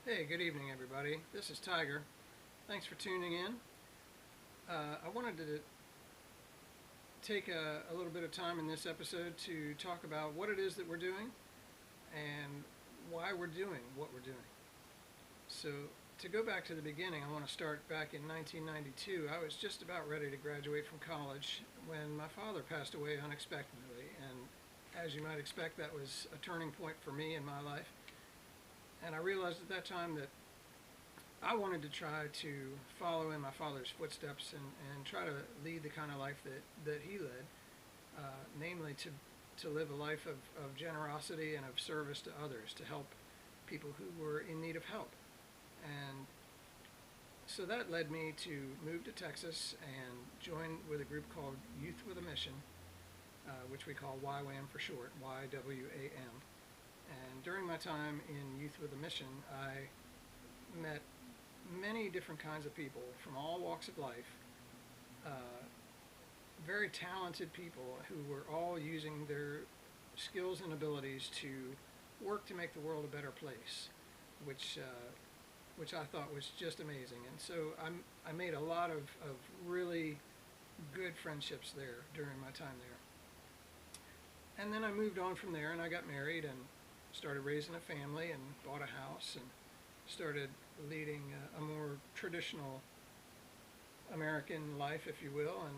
Hey, good evening, everybody. This is Tiger. Thanks for tuning in. I wanted to take a little bit of time in this episode to talk about what it is that we're doing and why we're doing what we're doing. So, to go back to the beginning, I want to start back in 1992. I was just about ready to graduate from college when my father passed away unexpectedly. And as you might expect, that was a turning point for me in my life. And I realized at that time that I wanted to try to follow in my father's footsteps and try to lead the kind of life that he led, namely to live a life of generosity and of service to others, to help people who were in need of help. And so that led me to move to Texas and join with a group called Youth with a Mission, which we call YWAM for short, YWAM. And during my time in Youth with a Mission, I met many different kinds of people from all walks of life, uh, very talented people who were all using their skills and abilities to work to make the world a better place, which which I thought was just amazing. And so I made a lot of really good friendships there during my time there. And then I moved on from there and I got married and started raising a family and bought a house and started leading a more traditional American life, if you will.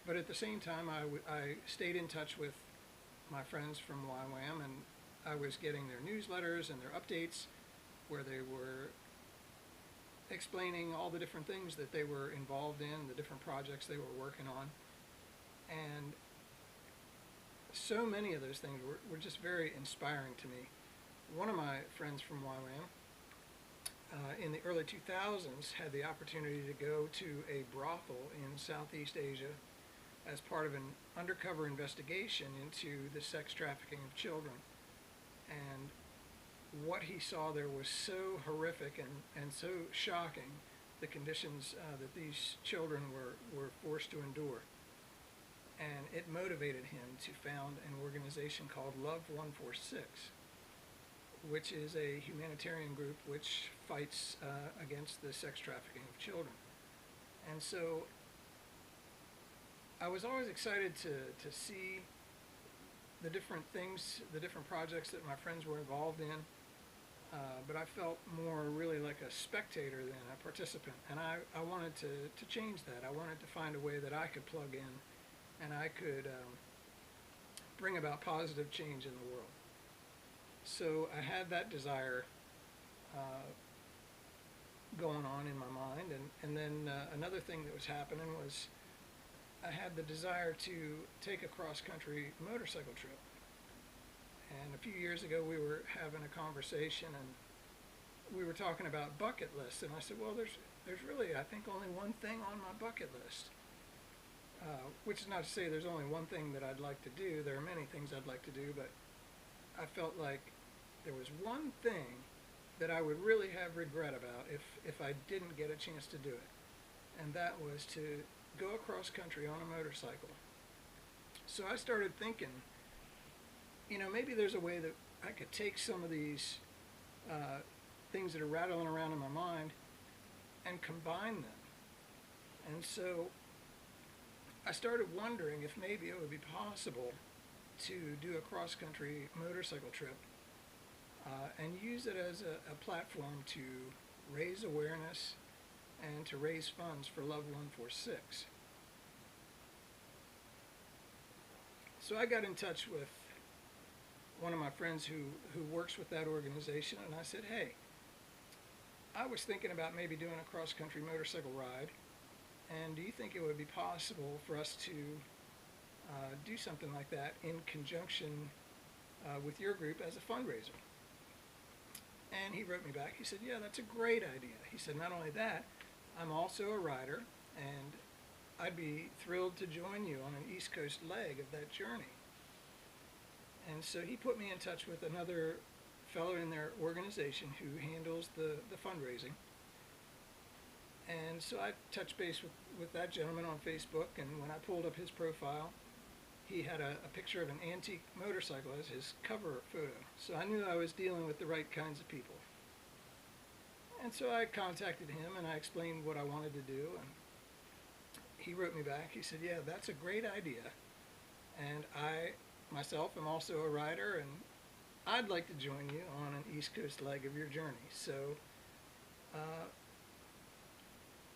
But at the same time, I stayed in touch with my friends from YWAM, and I was getting their newsletters and their updates where they were explaining all the different things that they were involved in, the different projects they were working on. And so many of those things were just very inspiring to me. One of my friends from YWAM in the early 2000s had the opportunity to go to a brothel in Southeast Asia as part of an undercover investigation into the sex trafficking of children. And what he saw there was so horrific and so shocking, the conditions that these children were forced to endure. And it motivated him to found an organization called Love 146, which is a humanitarian group which fights against the sex trafficking of children. And so I was always excited to see the different things, the different projects that my friends were involved in, but I felt more really like a spectator than a participant. And I wanted to change that. I wanted to find a way that I could plug in and I could bring about positive change in the world. So I had that desire going on in my mind, and then another thing that was happening was I had the desire to take a cross-country motorcycle trip. And a few years ago we were having a conversation and we were talking about bucket lists, and I said, well, there's really, I think, only one thing on my bucket list, which is not to say there's only one thing that I'd like to do. There are many things I'd like to do, but I felt like there was one thing that I would really have regret about if I didn't get a chance to do it. And that was to go across country on a motorcycle. So I started thinking, maybe there's a way that I could take some of these things that are rattling around in my mind and combine them. And so I started wondering if maybe it would be possible to do a cross-country motorcycle trip and use it as a platform to raise awareness and to raise funds for Love 146. So I got in touch with one of my friends who works with that organization, and I said, hey, I was thinking about maybe doing a cross-country motorcycle ride, and do you think it would be possible for us to do something like that in conjunction with your group as a fundraiser? And he wrote me back. He said, yeah, that's a great idea. He said, not only that, I'm also a rider, and I'd be thrilled to join you on an East Coast leg of that journey. And so he put me in touch with another fellow in their organization who handles the fundraising. And so I touched base with that gentleman on Facebook, and when I pulled up his profile, he had a picture of an antique motorcycle as his cover photo. So I knew I was dealing with the right kinds of people. And so I contacted him and I explained what I wanted to do, and he wrote me back. He said, yeah, that's a great idea, and I myself am also a rider, and I'd like to join you on an East Coast leg of your journey. So uh,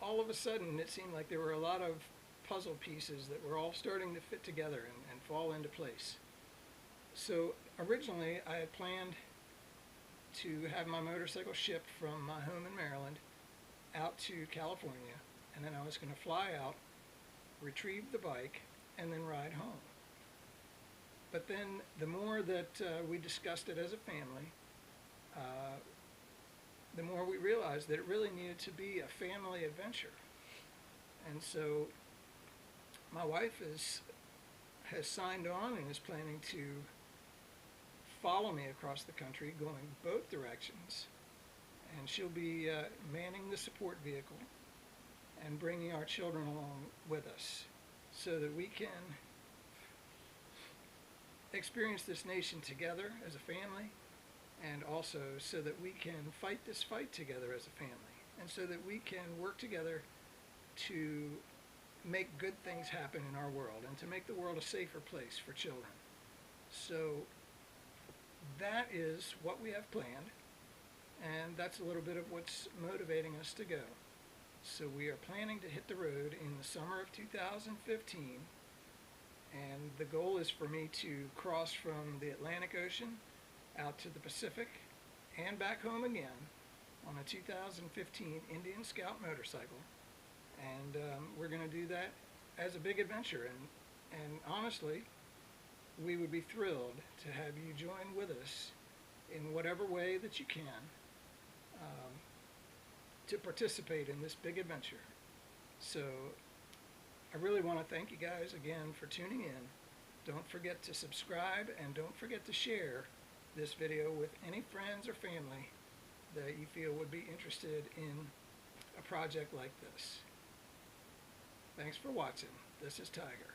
all of a sudden it seemed like there were a lot of puzzle pieces that were all starting to fit together and fall into place. So originally I had planned to have my motorcycle shipped from my home in Maryland out to California, and then I was going to fly out, retrieve the bike, and then ride home. But then the more that we discussed it as a family, the more we realized that it really needed to be a family adventure. And so my wife has signed on and is planning to follow me across the country going both directions. And she'll be manning the support vehicle and bringing our children along with us so that we can experience this nation together as a family, and also so that we can fight this fight together as a family, and so that we can work together to make good things happen in our world and to make the world a safer place for children. So that is what we have planned, and that's a little bit of what's motivating us to go. So we are planning to hit the road in the summer of 2015, and the goal is for me to cross from the Atlantic Ocean out to the Pacific and back home again on a 2015 Indian Scout motorcycle. And we're going to do that as a big adventure. And honestly, we would be thrilled to have you join with us in whatever way that you can to participate in this big adventure. So I really want to thank you guys again for tuning in. Don't forget to subscribe, and don't forget to share this video with any friends or family that you feel would be interested in a project like this. Thanks for watching. This is Tiger.